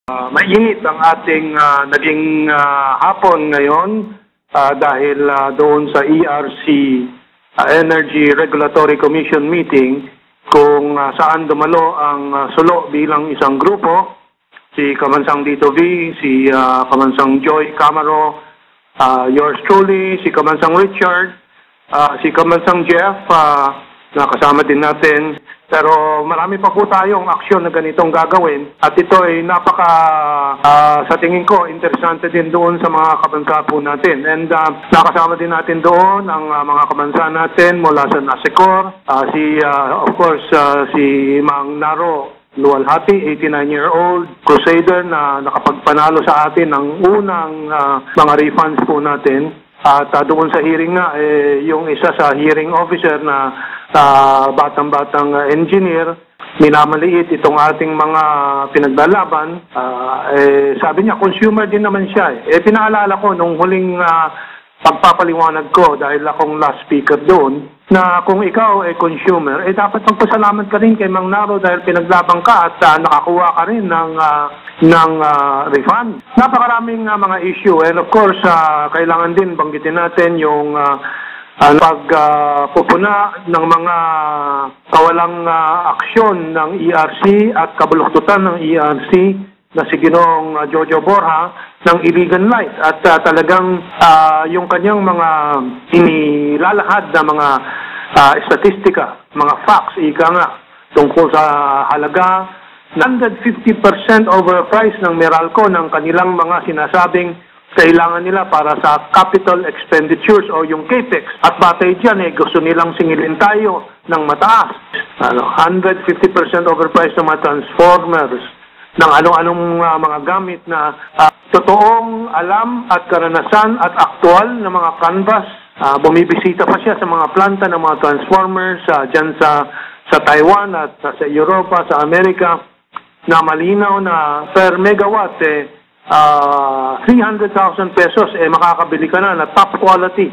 Mainit ang ating naging hapon ngayon dahil doon sa ERC Energy Regulatory Commission meeting kung saan dumalo ang sulo bilang isang grupo, si Kamansang Dito V, si Kamansang Joy Camaro, yours truly, si Kamansang Richard, si Kamansang Jeff, na kasama din natin. Pero marami pa po tayong aksyon na ganitong gagawin at ito ay napaka, sa tingin ko, interesante din doon sa mga kabansa po natin. And nakasama din natin doon ang mga kabansa natin mula sa Nasecor, of course, si Mang Naro Luwalhati, 89-year-old crusader na nakapagpanalo sa atin ng unang mga refunds po natin. At doon sa hearing nga, yung isa sa hearing officer na batang-batang engineer, minamaliit itong ating mga pinaglalaban. Sabi niya, consumer din naman siya. Pinaalala ko nung huling pagpapaliwanag ko dahil akong last speaker doon, na kung ikaw ay consumer, dapat magpasalamat ka rin kay Mang Naro dahil pinaglabang ka at nakakuha ka rin ng refund. Napakaraming mga issue and of course, kailangan din banggitin natin yung pagpupuna ng mga kawalang aksyon ng ERC at kabuluktutan ng ERC na si Ginoong Jojo Borja ng Iligan Light at talagang yung kanyang mga inilalahad na mga statistika, mga facts, ika nga, tungkol sa halaga 150% overprice ng Meralco ng kanilang mga sinasabing kailangan nila para sa capital expenditures o yung CAPEX. At batay dyan, gusto nilang singilin tayo ng mataas. 150% overprice ng mga transformers, ng anong-anong mga gamit na totoong alam at karanasan at aktual na mga canvas. Bumibisita pa siya sa mga planta ng mga transformers dyan sa Taiwan at sa Europa, sa Amerika, na malinaw na per megawatt 300,000 pesos makakabili ka na top quality.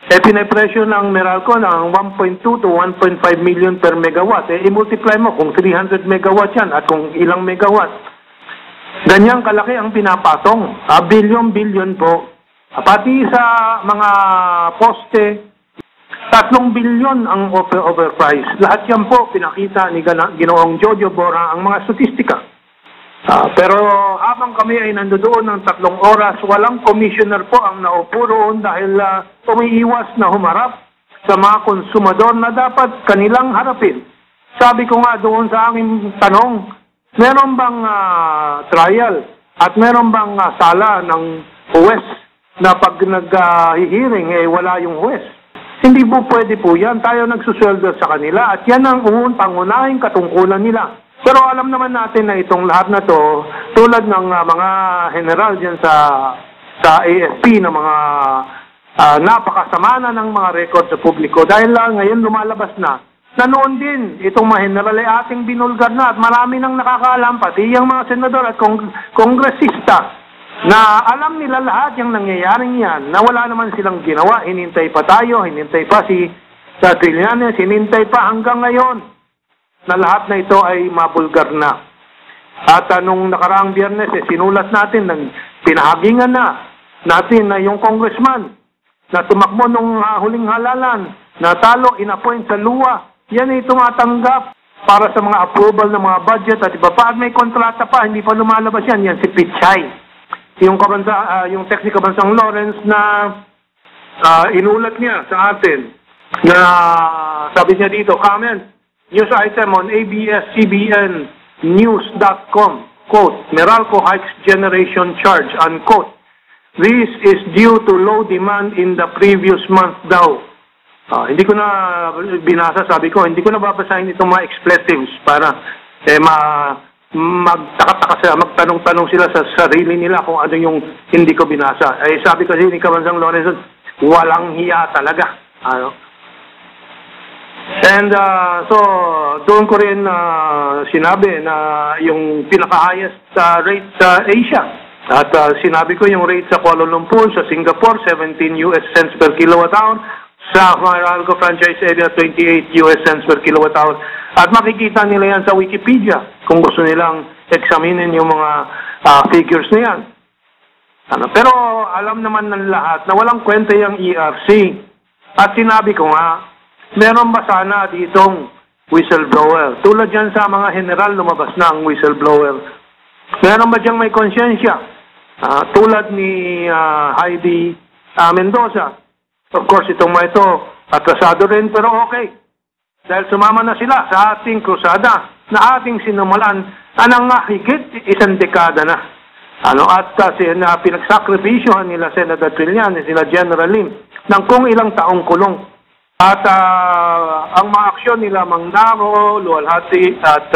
Pinapresyo ng Meralco ng 1.2 to 1.5 million per megawatt. I-multiply mo kung 300 megawatt yan at kung ilang megawatt. Ganyang kalaki ang pinapatong. Billion po. Pati sa mga poste, 3 billion ang overprice. Lahat yan po pinakita ni Ginoong Jojo Borja ang mga statistika. Pero habang kami ay nandoon ng 3 oras, walang commissioner po ang naupo roon dahil umiiwas na humarap sa mga konsumador na dapat kanilang harapin. Sabi ko nga doon sa aking tanong, meron bang trial at meron bang sala ng huwes na pag nag-hearing wala yung huwes? Hindi po pwede po yan. Tayo nagsusweldo sa kanila at yan ang pangunahing katungkulan nila. Pero alam naman natin na itong lahat na to, tulad ng mga general dyan sa AFP na mga napakasama na ng mga record sa publiko dahil ngayon lumalabas na noon din itong mga general ay ating binulgar na at marami nang nakakaalam, pati yung mga senador at kongresista na alam nila lahat yung nangyayaring yan, na wala naman silang ginawa. Hinintay pa tayo, hinintay pa si Trillanes, hinintay pa hanggang ngayon na lahat na ito ay mabulgar na. At nung nakaraang Biyernes, sinulat natin, pinahagingan na natin na yung congressman na tumakbo nung huling halalan, na talo, inappoint sa luwa, yan ay tumatanggap para sa mga approval ng mga budget at iba pa. At may kontrata pa, hindi pa lumalabas yan si Pichay. Yung text ni Kabansang Lawrence na inulat niya sa atin, na sabi niya dito, comment, news item on ABS-CBN News.com, quote, Meralco hikes generation charge, unquote. This is due to low demand in the previous month daw. Hindi ko na binasa, sabi ko, hindi ko na babasahin itong mga expletives para magtanong-tanong sila sa sarili nila kung ano yung hindi ko binasa. Sabi kasi ni Kabansang Lawrence, walang hiya talaga. And so, doon ko rin sinabi na yung pinaka-highest rate sa Asia. At sinabi ko yung rate sa Kuala Lumpur, sa Singapore, 17 US cents per kilowatt hour. Sa Meralco franchise area, 28 US cents per kilowatt hour. At makikita nila yan sa Wikipedia kung gusto nilang examinin yung mga figures na yan. Pero alam naman ng lahat na walang kwenta yung ERC. At sinabi ko nga, meron ba sana ditong whistleblower? Tulad yan sa mga general, lumabas na ang whistleblower. Meron ba diyang may konsyensya? Tulad ni Heidi Mendoza. Of course, itong mga ito, atrasado rin, pero okay. Dahil sumama na sila sa ating krusada na ating sinumulan na higit 1 dekada na. At pinagsakripisyohan nila Senator Trillanes, sila General Lim, ng kung ilang taong kulong. At ang mga aksyon nila, Mang Naro, Luwalhati, at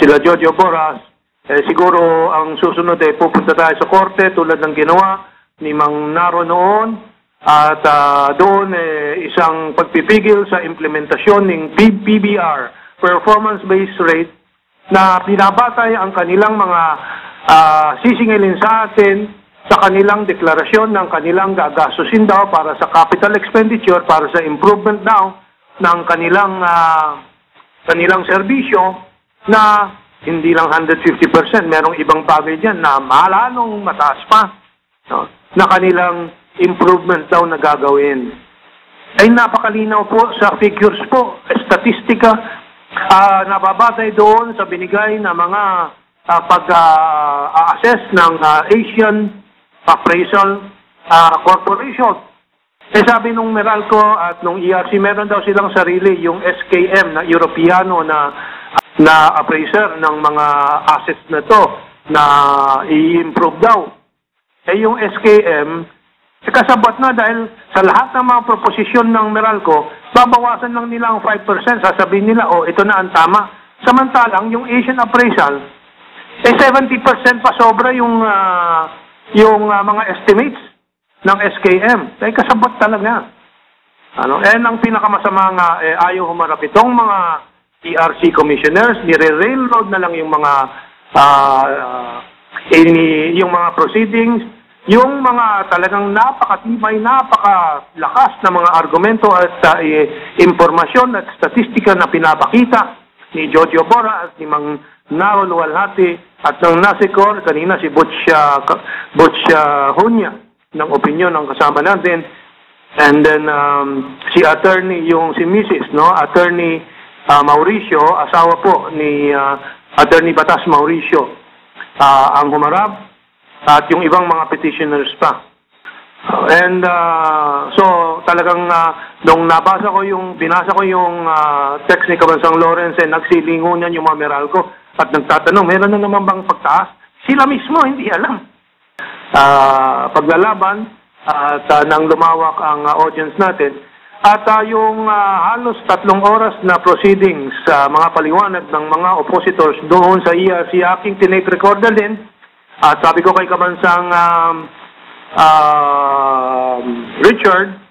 sila Jojo Boras, siguro ang susunod ay pupunta tayo sa korte tulad ng ginawa ni Mang Naro noon. At doon isang pagpipigil sa implementasyon ng PBR, Performance-Based Rate, na binabatay ang kanilang mga sisingilin sa atin sa kanilang deklarasyon ng kanilang gagastusin daw para sa capital expenditure, para sa improvement daw ng kanilang serbisyo na hindi lang 150%, merong ibang bagay dyan na malalong mataas pa, no, na kanilang improvement daw na gagawin. Ay napakalinaw po sa figures po, statistika, nababatay doon sa binigay na mga pag-assess ng Asian Appraisal Corporation. Sabi nung Meralco at nung ERC, meron daw silang sarili, yung SKM na Europeano na appraiser ng mga assets na to na i-improve daw. Yung SKM, kasabot na dahil sa lahat ng mga proposisyon ng Meralco, babawasan lang nila ang 5%, sasabihin nila, ito na ang tama. Samantalang yung Asian Appraisal, 70% pa sobra yung mga estimates ng SKM. Kasabot talaga. Ang pinakamasama nga, ayaw humarap itong mga ERC commissioners, nire-railroad na lang yung mga proceedings, yung mga talagang napakatibay, napakalakas na mga argumento at impormasyon at statistika na pinapakita ni Jojo Bora at ni Mang Naro Luwalhati at ng NASICOR, kanina si Butch Hunya ng opinyon ng kasama natin, and then si Mrs. Attorney Mauricio, asawa po ni Attorney Batas Mauricio, ang humarap, at yung ibang mga petitioners pa. So talagang nung binasa ko yung text ni Kabansang Lawrence, nagsilingunan yung mga Meralco at nagtatanong, meron na naman bang pagtaas? Sila mismo hindi alam. Paglalaban at nang lumawak ang audience natin, at yung halos 3 oras na proceedings sa mga paliwanag ng mga oppositors doon sa ERC, aking tinake recorder din. At sabi ko kay Kabansang Richard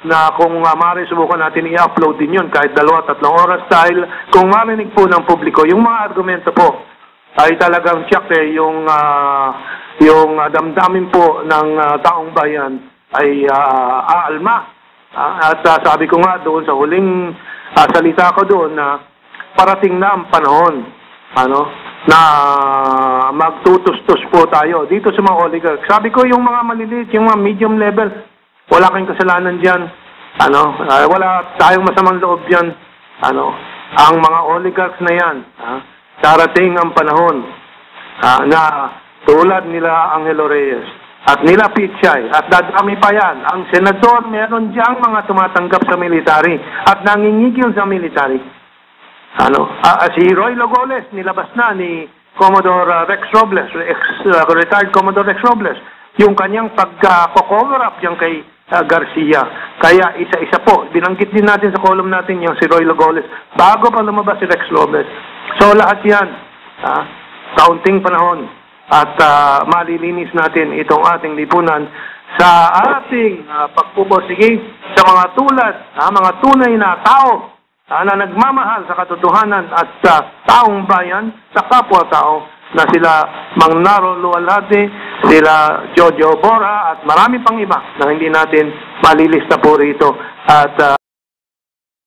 na kung maaari subukan natin i-upload din yun kahit 2-3 oras, dahil kung marinig po ng publiko yung mga argumento po ay talagang check yung damdamin po ng taong bayan ay aalma. At sabi ko nga doon sa huling salita ko doon na parating na ang panahon na magtutustos po tayo dito sa mga oligarchs. Sabi ko yung mga maliliit, yung mga medium level, wala kayong kasalanan dyan. Wala tayong masamang loob dyan. Ang mga oligarchs na yan, darating ang panahon na tulad nila Angelo Reyes at nila Pichay at dadami pa yan. Ang senador, meron diyang mga tumatanggap sa military at nangingigil sa military. Si Roy Logoles, nilabas na ni Commodore Rex Robles, retired Commodore Rex Robles, yung kanyang pagka-cover up dyan kay Garcia. Kaya isa-isa po, binanggit din natin sa column natin yung si Roy Logoles bago pa lumabas si Rex Robles. So lahat yan, kaunting panahon at malilinis natin itong ating lipunan sa ating pagpupursige sa mga tulad, mga tunay na tao na nagmamahal sa katotohanan at sa taong bayan, sa kapwa-tao na sila Mang Naro Luwalhati, sila Jojo Bora at marami pang iba na hindi natin malilista po rito. At